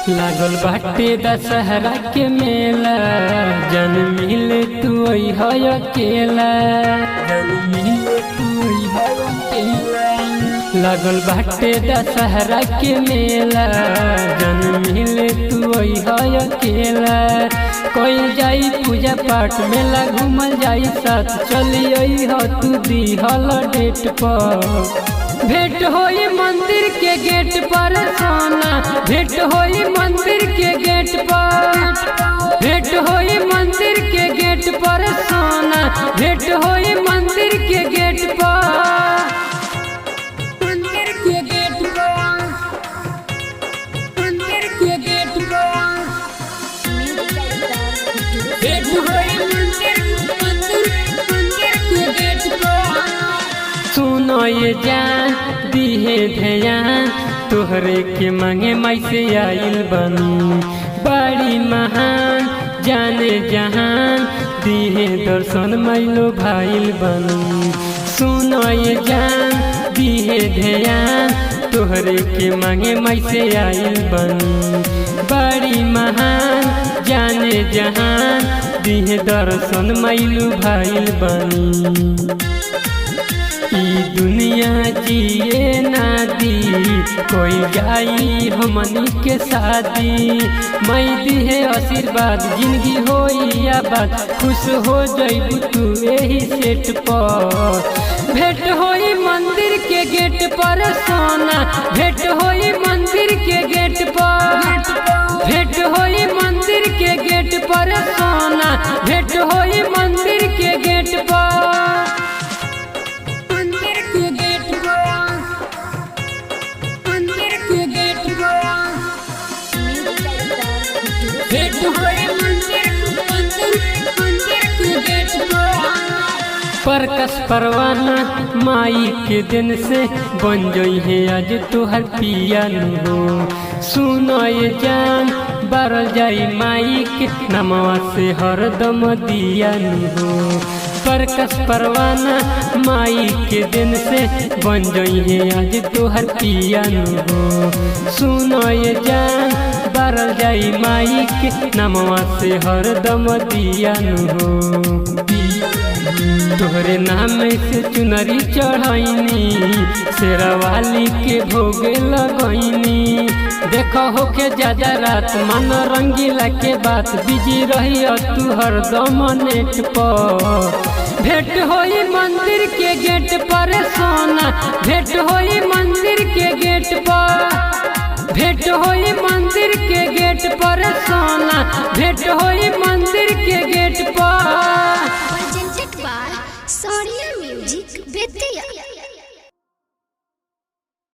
लागल बाटे दशहरा के मेला, जन मिले तू है अकेला, जन मिले तू है अकेला। लागल बाटे दशहरा के मेला, जन मिले तू है अकेला। कोई जाई पूजा पाठ मेला घूमल जाई साथ, चली हो तू दिहल डेट पर। भेंट होई मंदिर के गेट पर सोना, भेंट होई मंदिर के गेट पर, भेंट होई मंदिर के गेट पर सोना, भेंट होई मंदिर के गेट पर, मंदिर के गेट पर, मंदिर के गेट पर। भेंट होई मंदिर के गेट पर। सुनो ये जान दिहे ध्यान, तोहरे के मांगे माई से आइल बनी, बड़ी महान जाने जहान, दिहे दर्शन माइलो भाइल बनी। सुनो ये जान दिहे ध्यान, तोहरे के मांगे माई से आइल बनी, बड़ी महान जाने जहान, दिहे दर्शन माइलो भाइल बनी। ई दुनिया जिए ना दी कोई जाई हमनी के शादी, मई दिहे आशीर्वाद जिंदगी होई आबाद, खुश हो जाइबू तू एही सेट पर। भेंट होई मंदिर के गेट पर सोना, भेंट होई मंदिर के गेट पर, भेंट होई मंदिर के गेट पर सोना, भेंट होई मंदिर के गेट पर। परकस परवाना माई के दिन से बन जई है आज तोहर पिया हो। सुनो ये जान बरल जाई माई के नमवा से हरदम दिया हो। परकस परवाना माई के दिन से बन जई है आज तोहर पिया हो। सुनो ये जान बरल जाई माई के नमवा से हरदम दिया हो। तोहरे नाम से चुनरी चढ़ाइनी, शेरावाली के भोगे लगैनी। देखो हो के ज्यादा रात मन रंगीला के बात, बिजी रही तू हरदम नेट पर। भेंट होई मंदिर के गेट पर सोना, भेंट होई मंदिर के गेट पर, भेंट होई मंदिर के गेट पर सोना, भेंट होई मंदिर के गेट पर। Sonia Music Betia।